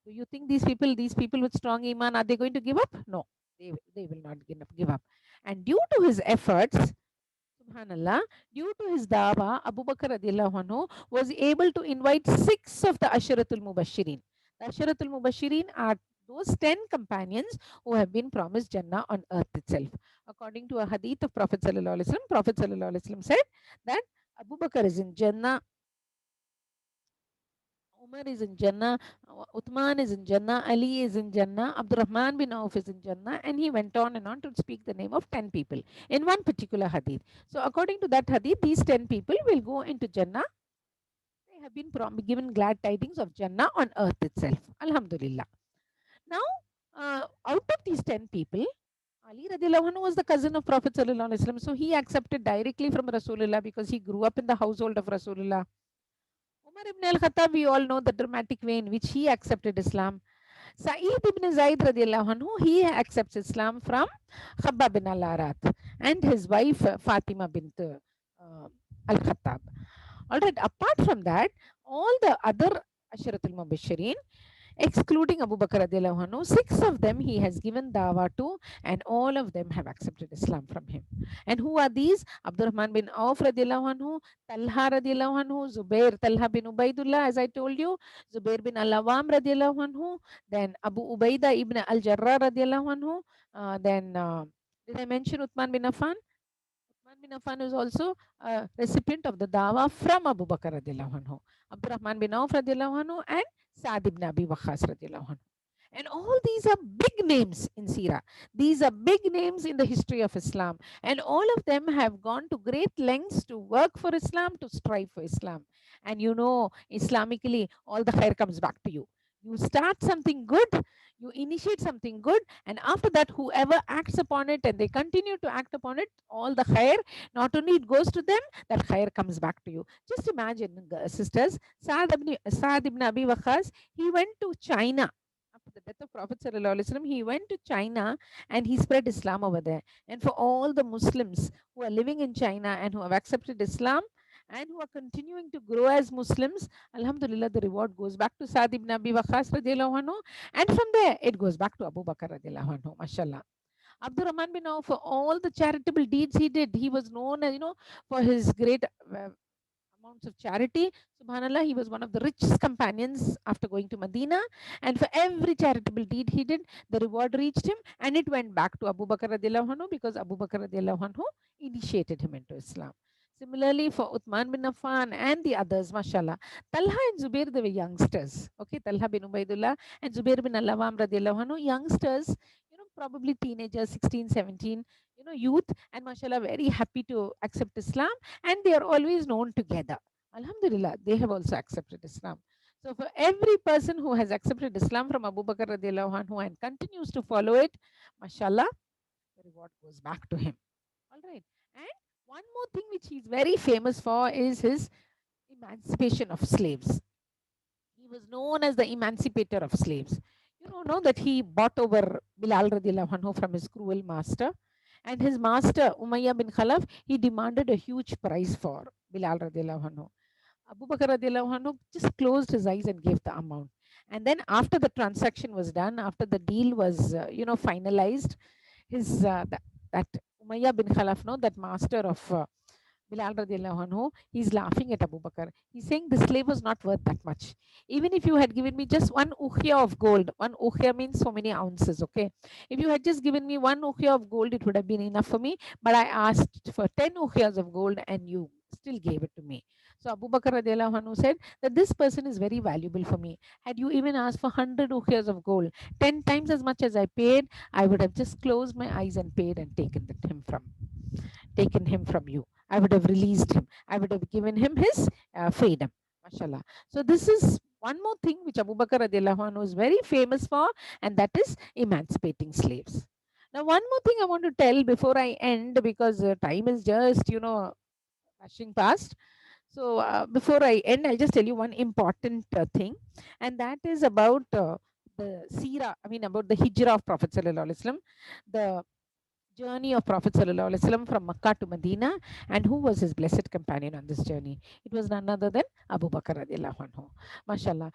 S5: do you think these people with strong iman, are they going to give up? No, they will not give up. And due to his efforts, subhanallah, due to his dawah, Abu Bakr radiallahu anhu was able to invite 6 of the Asharatul Mubashirin. The Asharatul Mubashirin are those 10 companions who have been promised Jannah on earth itself. According to a hadith of Prophet sallallahu alaihi wasallam, Prophet sallallahu alaihi wasallam said that Abu Bakr is in Jannah, Umar is in Jannah, Uthman is in Jannah, Ali is in Jannah, Abdurrahman bin Auf is in Jannah, and he went on and on to speak the name of 10 people in one particular hadith. So according to that hadith, these 10 people will go into Jannah. They have been given glad tidings of Jannah on earth itself. Alhamdulillah. Now, out of these 10 people, Ali radiallahu anhu was the cousin of Prophet sallallahu alaihi wasallam. So he accepted directly from Rasulullah because he grew up in the household of Rasulullah. Umar ibn al-Khattab, we all know the dramatic way in which he accepted Islam. Sa'id ibn Zaid radiallahu anhu, he accepts Islam from Khabbab bin al-Arat and his wife Fatima bint al-Khattab. All right, apart from that, all the other Asharatul Mubashirin, excluding Abu Bakr radiallahu anhu, 6 of them he has given dawah to, and all of them have accepted Islam from him. And who are these? Abdurrahman bin Auf radiallahu anhu, Talha radiallahu anhu, Zubair, Talha bin Ubaidullah, as I told you, Zubair bin al-Awam radiallahu anhu, then Abu Ubaidah ibn al-Jarrah radiallahu anhu, then did I mention Uthman bin Affan? Uthman bin Affan is also a recipient of the dawah from Abu Bakr radiallahu anhu, Abdurrahman bin Auf radiallahu anhu, and Sa'd ibn Abi Waqqas radiallahu anhu. And all these are big names in Sirah. These are big names in the history of Islam. And all of them have gone to great lengths to work for Islam, to strive for Islam. And Islamically, all the khair comes back to you. You start something good, you initiate something good, and after that, whoever acts upon it and they continue to act upon it, all the khair, not only it goes to them, that khair comes back to you. Just imagine, sisters, Sa'd ibn Abi Waqqas, he went to China after the death of Prophet Sallallahu Alaihi Wasallam, he went to China and he spread Islam over there. And for all the Muslims who are living in China and who have accepted Islam and who are continuing to grow as Muslims, Alhamdulillah, the reward goes back to Sa'd ibn Abi Waqqas radiallahu anhu, and from there it goes back to Abu Bakr radiallahu anhu, mashallah. Abdurrahman bin Auf, for all the charitable deeds he did, he was known as, for his great amounts of charity. Subhanallah, he was one of the richest companions after going to Medina. And for every charitable deed he did, the reward reached him and it went back to Abu Bakr radiallahu anhu because Abu Bakr radiallahu anhu initiated him into Islam. Similarly, for Uthman bin Affan and the others, mashallah, Talha and Zubair, they were youngsters. Okay, Talha bin Ubaidullah and Zubair bin Al-Awwam radiallahu anhu, youngsters, probably teenagers, 16, 17, youth, and mashallah, very happy to accept Islam, and they are always known together. Alhamdulillah, they have also accepted Islam. So for every person who has accepted Islam from Abu Bakr radiallahu anhu and continues to follow it, mashallah, the reward goes back to him. All right. And one more thing which he's very famous for is his emancipation of slaves. He was known as the emancipator of slaves. Know that he bought over Bilal radiallahu anhu from his cruel master. And his master, Umayyah bin Khalaf, he demanded a huge price for Bilal radiallahu anhu. Abu Bakr radiallahu anhu just closed his eyes and gave the amount. And then after the transaction was done, after the deal was, finalized, his that Umayyah bin Khalaf, that master of Bilal radiallahu anhu, he's laughing at Abu Bakr. He's saying the slave was not worth that much. Even if you had given me just one ukhya of gold, one ukhya means so many ounces, okay? If you had just given me one ukhya of gold, it would have been enough for me. But I asked for 10 ukhyas of gold and you still gave it to me. So Abu Bakr radiallahu anhu said that this person is very valuable for me. Had you even asked for 100 ukhyas of gold, 10 times as much as I paid, I would have just closed my eyes and paid and taken him from you. I would have released him. I would have given him his freedom. Mashallah. So this is one more thing which Abu Bakr radiallahu anhu is very famous for, and that is emancipating slaves. Now, one more thing I want to tell before I end, because time is just, rushing past. So before I end, I'll just tell you one important thing, and that is about the seerah, about the hijrah of Prophet Sallallahu Alaihi Wasallam, the journey of Prophet Sallallahu Alaihi Wasallam from Makkah to Medina, and who was his blessed companion on this journey? It was none other than Abu Bakr radiallahu anhu. Mashallah.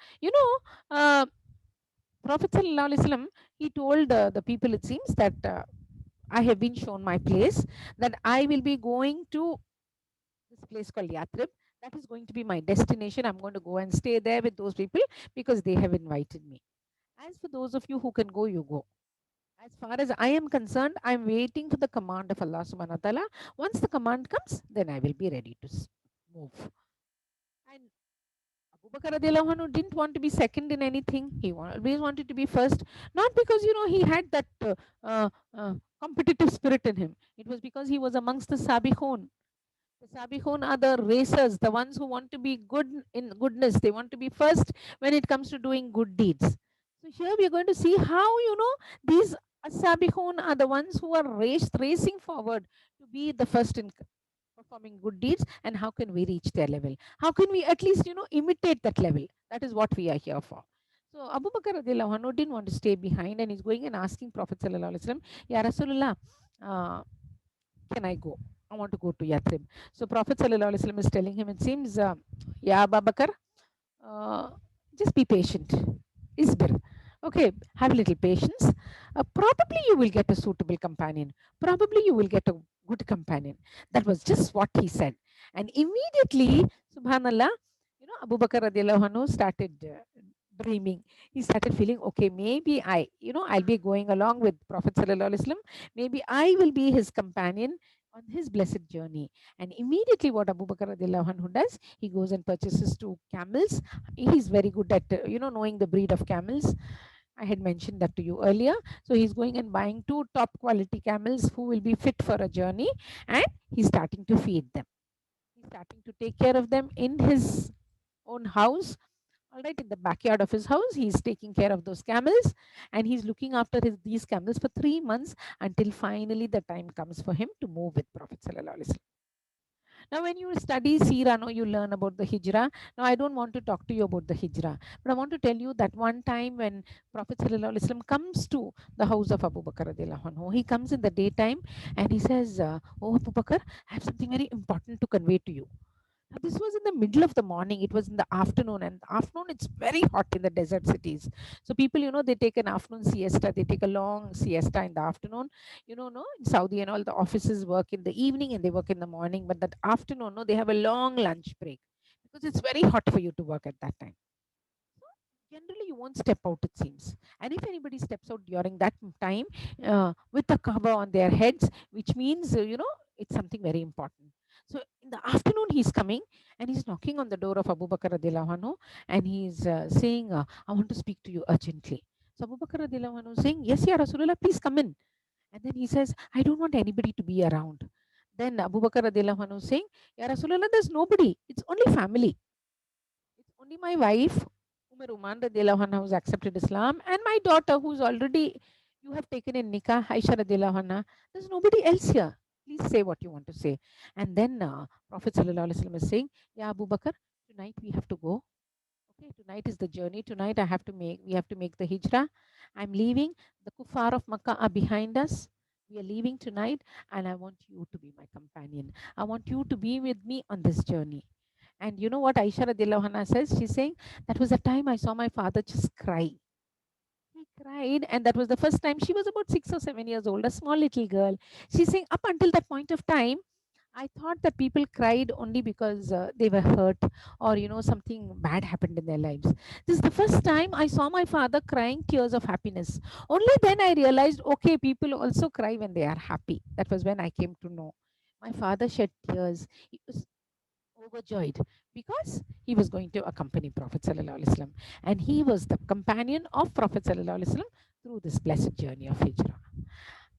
S5: Prophet Sallallahu Alaihi Wasallam, he told the people, it seems, that I have been shown my place, that I will be going to this place called Yathrib. That is going to be my destination. I'm going to go and stay there with those people because they have invited me. As for those of you who can go, you go. As far as I am concerned, I'm waiting for the command of Allah subhanahu wa ta'ala. Once the command comes, then I will be ready to move. And Abu Bakr radiallahu anhu didn't want to be second in anything. He always wanted to be first. Not because, he had that competitive spirit in him. It was because he was amongst the Sabiqun. The Sabiqun are the racers, the ones who want to be good in goodness. They want to be first when it comes to doing good deeds. So here we are going to see how, these Sabiqun are the ones who are racing forward to be the first in performing good deeds, and how can we reach their level? How can we at least, imitate that level? That is what we are here for. So Abu Bakr radiallahu anhu didn't want to stay behind, and he's going and asking Prophet Sallallahu Alaihi Wasallam, Ya Rasulullah, can I go? I want to go to Yathrib. So Prophet Sallallahu Alaihi Wasallam is telling him, it seems, Ya Abu Bakr, just be patient. Isbir. Okay, have a little patience. Probably you will get a suitable companion. Probably you will get a good companion. That was just what he said. And immediately, subhanallah, Abu Bakr radiallahu anhu started dreaming. He started feeling, okay, maybe I'll be going along with Prophet Sallallahu Alaihi Wasallam. Maybe I will be his companion on his blessed journey. And immediately what Abu Bakr radiallahu anhu does, he goes and purchases 2 camels. He's very good at, knowing the breed of camels. I had mentioned that to you earlier. So he's going and buying 2 top quality camels who will be fit for a journey, and he's starting to feed them. He's starting to take care of them in his own house. All right, in the backyard of his house, he's taking care of those camels, and he's looking after these camels for 3 months until finally the time comes for him to move with Prophet Sallallahu Alaihi Wasallam. Now, when you study Seerah, no, you learn about the Hijrah. Now, I don't want to talk to you about the Hijrah, but I want to tell you that one time when Prophet Sallallahu Alaihi Wasallam comes to the house of Abu Bakr radiallahu anhu, he comes in the daytime and he says, "Oh, Abu Bakr, I have something very important to convey to you." Now, this was in the middle of the morning. It was in the afternoon, and afternoon it's very hot in the desert cities. So people, they take an afternoon siesta. They take a long siesta in the afternoon. No, in Saudi and all the offices work in the evening and they work in the morning. But that afternoon, no, they have a long lunch break because it's very hot for you to work at that time. Generally, you won't step out, it seems. And if anybody steps out during that time with a cover on their heads, which means, it's something very important. So in the afternoon, he's coming and he's knocking on the door of Abu Bakr radiallahu anhu, and he's saying, I want to speak to you urgently. So Abu Bakr radiallahu anhu is saying, yes, Ya Rasulullah, please come in. And then he says, I don't want anybody to be around. Then Abu Bakr radiallahu anhu is saying, Ya Rasulullah, there's nobody. It's only family. It's only my wife, Umar Uman radiallahu anha, who's accepted Islam, and my daughter, who's already, you have taken in nikah, Aisha radiallahu anha. There's nobody else here. Please say what you want to say. And then Prophet sallallahu alaihi wasallam is saying, Ya Abu Bakr, tonight we have to go. Okay, tonight is the journey. Tonight we have to make the hijrah. I'm leaving. The kuffar of Makkah are behind us. We are leaving tonight, and I want you to be my companion. I want you to be with me on this journey. And you know what Aisha radiallahu anha says? She's saying, that was the time I saw my father just cry. He cried, and that was the first time. She was about 6 or 7 years old, a small little girl. She's saying, up until that point of time, I thought that people cried only because they were hurt or, something bad happened in their lives. This is the first time I saw my father crying tears of happiness. Only then I realized, okay, people also cry when they are happy. That was when I came to know. My father shed tears. He was overjoyed because he was going to accompany Prophet Sallallahu Alaihi Wasallam, and he was the companion of Prophet Sallallahu Alaihi Wasallam through this blessed journey of Hijrah.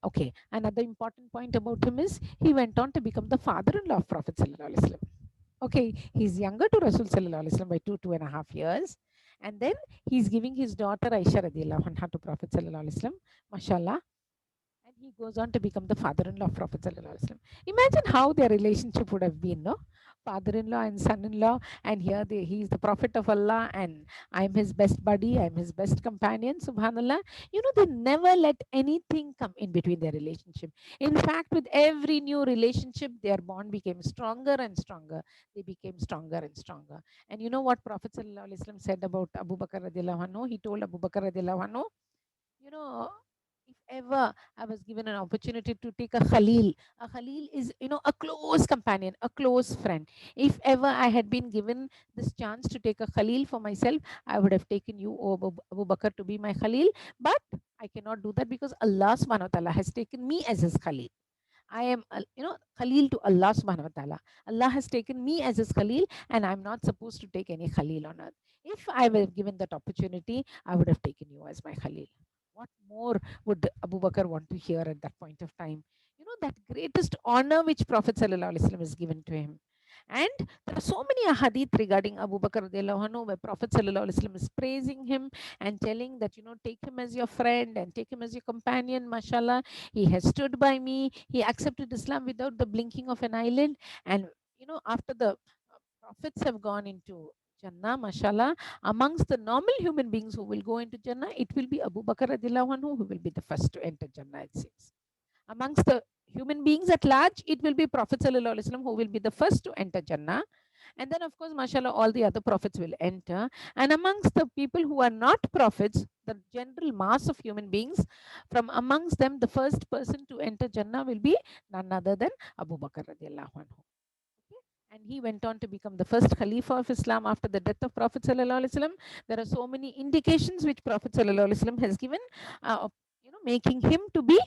S5: Okay, another important point about him is he went on to become the father-in-law of Prophet Sallallahu Alaihi Wasallam. Okay, he's younger to Rasul Sallallahu Alaihi Wasallam by 2.5 years, and then he's giving his daughter Aisha radiallahu anha to Prophet Sallallahu Alaihi Wasallam, mashallah, and he goes on to become the father-in-law of Prophet Sallallahu Alaihi Wasallam. Imagine how their relationship would have been, no? Father-in-law and son-in-law, and here he's the Prophet of Allah, and I'm his best buddy, I'm his best companion, subhanallah. They never let anything come in between their relationship. In fact, with every new relationship, their bond became stronger and stronger. They became stronger and stronger. And you know what Prophet Sallallahu Alaihi Wasallam said about Abu Bakr radiallahu anhu? He told Abu Bakr radiallahu anhu, you know, if ever I was given an opportunity to take a Khalil is, a close companion, a close friend. If ever I had been given this chance to take a Khalil for myself, I would have taken you, Abu Bakr, to be my Khalil. But I cannot do that because Allah subhanahu wa ta'ala has taken me as his Khalil. I am, Khalil to Allah subhanahu wa ta'ala. Allah has taken me as his Khalil, and I'm not supposed to take any Khalil on earth. If I were given that opportunity, I would have taken you as my Khalil. What more would Abu Bakr want to hear at that point of time? That greatest honor which Prophet Sallallahu Alaihi Wasallam has given to him. And there are so many hadith regarding Abu Bakr radiallahu anhu where Prophet Sallallahu Alaihi Wasallam is praising him and telling that, take him as your friend and take him as your companion, mashallah. He has stood by me. He accepted Islam without the blinking of an eyelid. And, after the prophets have gone into Jannah, mashallah, amongst the normal human beings who will go into Jannah, it will be Abu Bakr radiallahu anhu who will be the first to enter Jannah, it seems. Amongst the human beings at large, it will be Prophet Sallallahu Alaihi Wasallam who will be the first to enter Jannah. And then, of course, mashallah, all the other prophets will enter. And amongst the people who are not prophets, the general mass of human beings, from amongst them, the first person to enter Jannah will be none other than Abu Bakr radiallahu anhu. And he went on to become the first Khalifa of Islam after the death of Prophet Sallallahu Alaihi Wasallam. There are so many indications which Prophet Sallallahu Alaihi Wasallam has given, making him to be,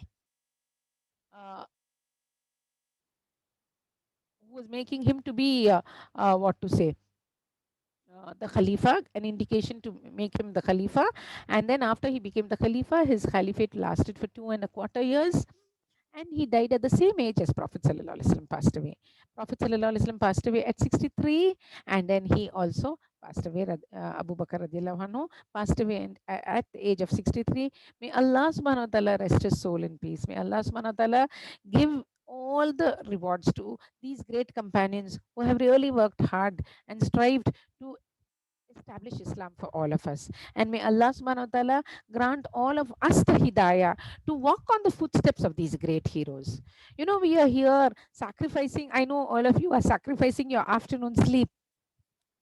S5: what to say, the Khalifa, an indication to make him the Khalifa. And then after he became the Khalifa, his caliphate lasted for 2.25 years. and he died at the same age as Prophet Sallallahu Alaihi Wasallam passed away. Prophet Sallallahu Alaihi Wasallam passed away at 63, and then he also passed away. Abu Bakr radiallahu anhu passed away at the age of 63. May Allah subhanahu wa ta'ala rest his soul in peace. May Allah subhanahu wa ta'ala give all the rewards to these great companions who have really worked hard and strived to establish Islam for all of us. And may Allah subhanahu wa ta'ala grant all of us the hidayah to walk on the footsteps of these great heroes. You know, we are here sacrificing, I know all of you are sacrificing your afternoon sleep,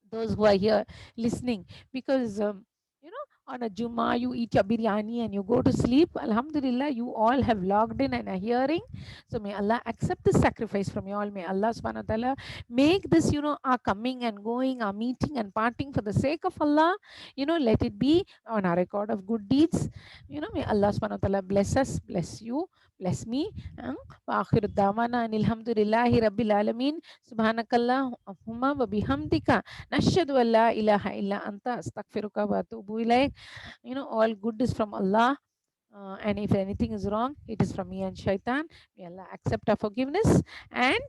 S5: those who are here listening, because you know, on a Jummah you eat your biryani and you go to sleep. Alhamdulillah, you all have logged in and are hearing. So may Allah accept this sacrifice from you all. May Allah subhanahu wa ta'ala make this, you know, our coming and going, our meeting and parting for the sake of Allah, you know, let it be on our record of good deeds. You know, may Allah subhanahu wa ta'ala bless us, bless you, bless me. Wa akhiru da'wana alhamdulillahi rabbil alamin. Subhanakallahumma wa bihamdika nashhadu an la ilaha illa anta astaghfiruka wa atubu ilaik. You know, all good is from Allah. And if anything is wrong, it is from me and shaitan. May Allah accept our forgiveness and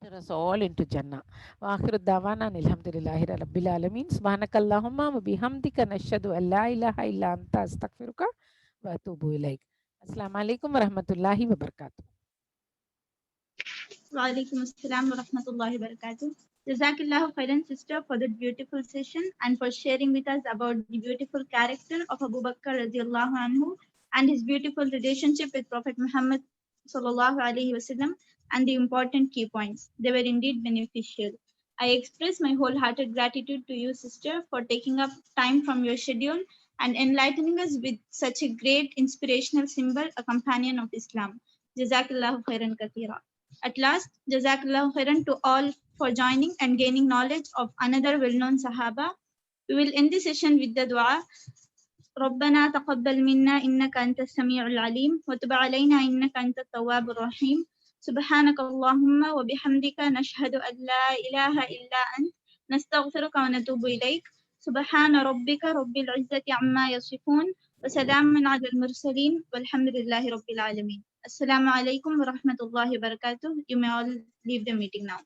S5: enter us all into Jannah. Wa akhiru da'wana alhamdulillahi rabbil alamin. Subhanakallahumma wa bihamdika nashhadu an la ilaha illa anta astaghfiruka wa atubu ilaik. Assalamu alaikum wa rahmatullahi wa barakatuh.
S1: Wa alaikum assalam wa rahmatullahi wa barakatuh. Jazakallahu khairan, sister, for that beautiful session and for sharing with us about the beautiful character of Abu Bakr radiallahu anhu and his beautiful relationship with Prophet Muhammad sallallahu alaihi wasallam and the important key points. They were indeed beneficial. I express my wholehearted gratitude to you, sister, for taking up time from your schedule and enlightening us with such a great inspirational symbol, a companion of Islam. Jazakallahu khairan kathira. At last, Jazakallahu khairan to all for joining and gaining knowledge of another well-known Sahaba. We will end the session with the dua. ربنا تقبل منا إنك أنت السميع العليم وتب علينا إنك أنت التواب الرحيم سبحانك اللهم وبحمدك نشهد أن لا إله إلا أنت نستغفرك ونتوب إليك سبحان ربك رب العزة عما يصفون وسلام على المرسلين والحمد لله رب العالمين. Assalamu alaikum wa rahmatullahi wa barakatuh. You may all leave the meeting now.